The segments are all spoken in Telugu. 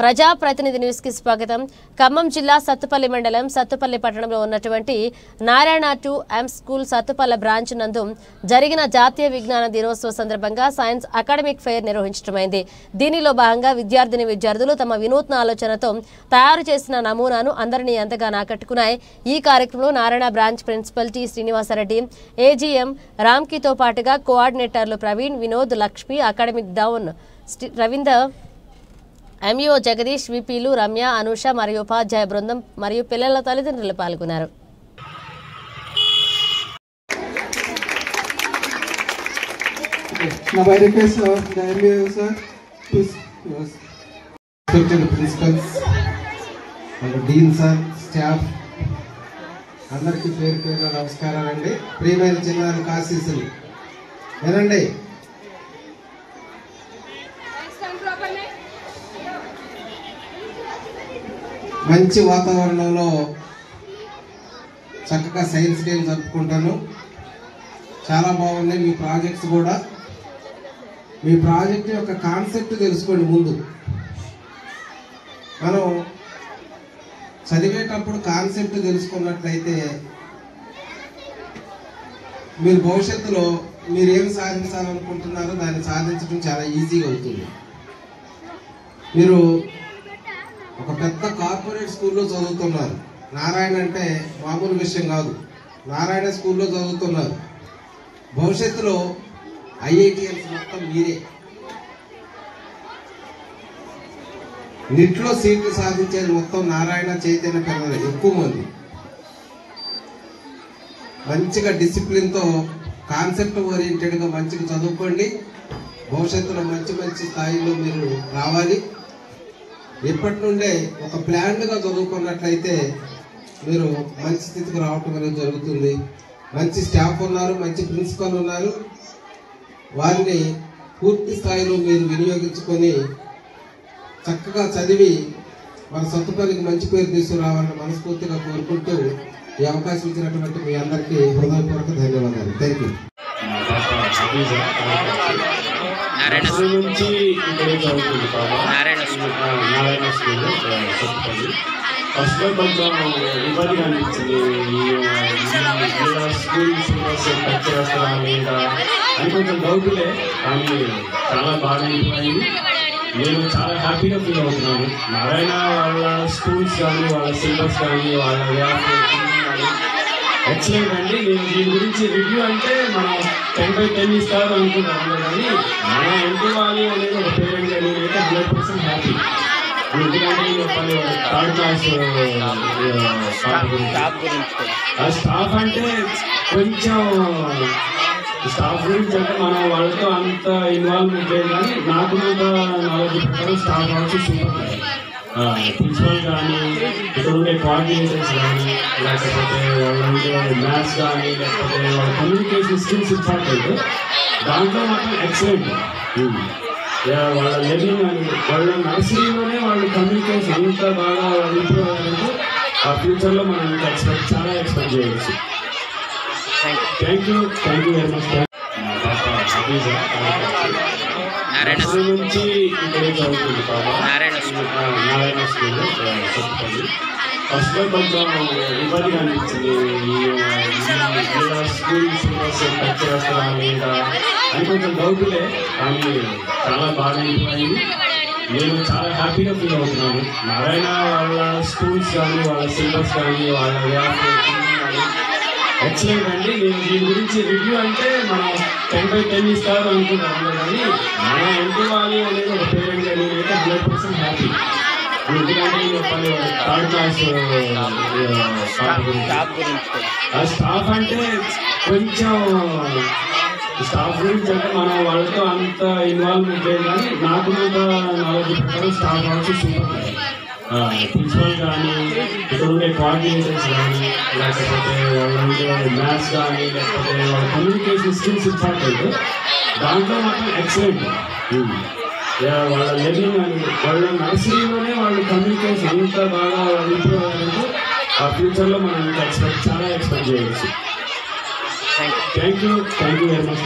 ప్రజాప్రతినిధి న్యూస్ కి స్వాగతం. ఖమ్మం జిల్లా సత్తుపల్లి మండలం సత్తుపల్లి పట్టణంలో ఉన్నటువంటి Narayana 2M school Sathupalli branch నందు జరిగిన జాతీయ విజ్ఞాన దినోత్సవ సందర్భంగా సైన్స్ అకాడమిక్ ఫెయిర్ నిర్వహించడమైంది. దీనిలో భాగంగా విద్యార్థులు తమ వినూత్న ఆలోచనతో తయారు చేసిన నమూనాను అందరినీ ఎంతగానో ఆకట్టుకున్నాయి. ఈ కార్యక్రమంలో Narayana branch principal T Srinivasareddy, AGM రామ్కితో పాటుగా కోఆర్డినేటర్లు Praveen, Vinod, Lakshmi, academic dean Ravinder, MEO Jagadish, విపిలు, రమ్య, అనుష మరియు ఉపాధ్యాయ బృందం మరియు పిల్లల తల్లిదండ్రులు పాల్గొన్నారు. అందరికీ పేరు పేరు నమస్కారాలండి. ప్రియమైన చిన్నారులకు ఆశీస్సులు వినండి. మంచి వాతావరణంలో చక్కగా సైన్స్ డే జరుపుకుంటాను. చాలా బాగున్నాయి మీ ప్రాజెక్ట్స్ కూడా. మీ ప్రాజెక్ట్ యొక్క కాన్సెప్ట్ తెలుసుకోండి. ముందు మనం చదివేటప్పుడు కాన్సెప్ట్ తెలుసుకున్నట్లయితే మీరు భవిష్యత్తులో మీరు ఏమి సాధించాలనుకుంటున్నారో దాన్ని సాధించడం చాలా ఈజీగా అవుతుంది. మీరు ఒక పెద్ద కార్పొరేట్ స్కూల్లో చదువుతున్నారు. నారాయణ అంటే మామూలు విషయం కాదు. నారాయణ స్కూల్లో చదువుతున్నారు. భవిష్యత్తులో ఐఐటిఎల్స్ మొత్తం మీరే. నిట్లో సీట్లు సాధించేది మొత్తం నారాయణ చైతన్య పిల్లలు ఎక్కువ మంది. మంచిగా డిసిప్లిన్తో కాన్సెప్ట్ ఓరియంటెడ్గా మంచిగా చదువుకోండి. భవిష్యత్తులో మంచి మంచి స్థాయిలో మీరు రావాలి. ఇప్పటి నుండే ఒక ప్లాన్గా చదువుకున్నట్లయితే మీరు మంచి స్థితికి రావటం అనేది జరుగుతుంది. మంచి స్టాఫ్ ఉన్నారు, మంచి ప్రిన్సిపల్ ఉన్నారు. వారిని పూర్తి స్థాయిలో మీరు వినియోగించుకొని చక్కగా చదివి మన సత్తుపల్లికి మంచి పేరు తీసుకురావాలని మనస్ఫూర్తిగా కోరుకుంటూ ఈ అవకాశం ఇచ్చినటువంటి మీ అందరికీ హృదయపూర్వక ధన్యవాదాలు. Thank you. నారాయణ నుంచి ఇక్కడే చదువుతుంది నారాయణ స్కూల్ సత్తుపల్లి. ఫస్ట్ లో కొంచెం ఇబ్బందిగా అనిపించింది. స్కూల్ సిలబస్ టచ్ చేస్తారా లేదా అని కొంచెం డౌట్లే, కానీ చాలా బాగా అయిపోయింది. నేను చాలా హ్యాపీగా ఫీల్ అవుతున్నాను. నారాయణ వాళ్ళ స్కూల్స్ కానీ వాళ్ళ సిలబస్ కానీ వాళ్ళ కానీ ఎక్సలెంట్ అండి. నేను దీని గురించి రివ్యూ అంటే మనం 10/10 ఇస్తారు అనుకుంటాను, కానీ మనం ఎంటువాలి అనేది ఒక పేరెంట్గా నేనైతే 100% హ్యాపీ. ఎందుకంటే థర్డ్ క్లాస్ స్టాఫ్ అంటే కొంచెం స్టాఫ్ గురించి అంటే మనం వాళ్ళతో అంత ఇన్వాల్వ్మెంట్ లేదు, కానీ నాకున్నంత నాలెడ్జ్ ప్రకారం స్టాఫ్ ఆల్సో సూపర్. ప్రిన్సిపల్ కానీ, ఇక్కడ ఉండే కోఆర్డినేటర్స్ కానీ, లేకపోతే వాళ్ళు ఉండే మ్యాథ్స్ కానీ, లేకపోతే వాళ్ళ కమ్యూనికేషన్ స్కిల్స్ ఇంపార్టెంట్. దాంట్లో మాత్రం ఎక్సలెంట్. వాళ్ళ లెర్నింగ్ కానీ వాళ్ళ నర్సరీలోనే వాళ్ళు కమ్యూనికేషన్ అంత బాగా ఇంప్రూవ్ అయ్యారంటే ఆ ఫ్యూచర్లో మనం ఇంకా చాలా ఎక్స్పెక్ట్ చేయవచ్చు. Thank you very much. Narayana నుంచి ఇక్కడే చదువుతుంది నారాయణ స్కూల్ సత్తుపల్లి. ఫస్ట్ లో కొంచెం ఇబ్బందిగా అనిపించింది. స్కూల్ సిలబస్ టచ్ చేస్తారా లేదా అని కొంచెం డౌట్లే, కానీ చాలా బాగా అయిపోయింది. నేను చాలా హ్యాపీగా ఫీల్ అవుతున్నాను. నారాయణ వాళ్ళ స్కూల్స్ కానీ వాళ్ళ సిలబస్ కానీ వాళ్ళ ఎక్సలెంట్ అండి. నేను దీని గురించి రివ్యూ అంటే మనం 10/10 ఇస్తారు అనుకుంటాను, కానీ మనం ఎంటువాలి అనేది ఒక పేరెంట్గా నేనైతే 100% హ్యాపీ. ఎందుకంటే థర్డ్ క్లాస్ స్టాఫ్ అంటే కొంచెం స్టాఫ్ గురించి అంటే మనం వాళ్ళతో అంత ఇన్వాల్వ్మెంట్ లేదు, కానీ నాకున్నంత నాలెడ్జ్ ప్రకారం స్టాఫ్ ఆల్సో సూపర్. ప్రిన్సిపల్ కానీ, ఇక్కడ ఉండే కోఆర్డినేటర్స్ కానీ, లేకపోతే వాళ్ళు ఉండే మ్యాథ్స్ కానీ, లేకపోతే వాళ్ళ కమ్యూనికేషన్ స్కిల్స్ ఇంపార్టెంట్. దాంట్లో మాత్రం ఎక్సలెంట్. వాళ్ళ లెర్నింగ్ కానీ వాళ్ళ నర్సరీలోనే వాళ్ళు కమ్యూనికేషన్ అంత బాగా ఇంప్రూవ్ అయ్యారంటే ఆ ఫ్యూచర్లో మనం ఇంకా చాలా ఎక్స్పెక్ట్ చేయవచ్చు. Thank you very much.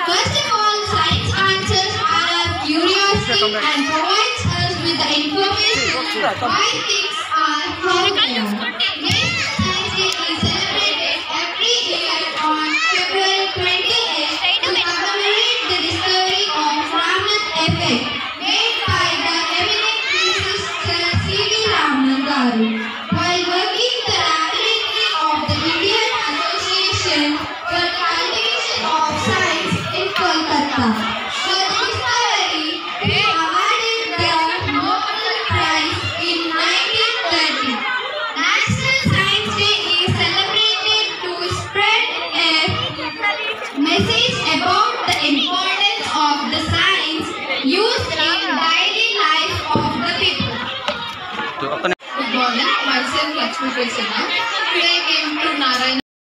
First of all, science answers are our curiosity and provides us with with the information why things are how they are.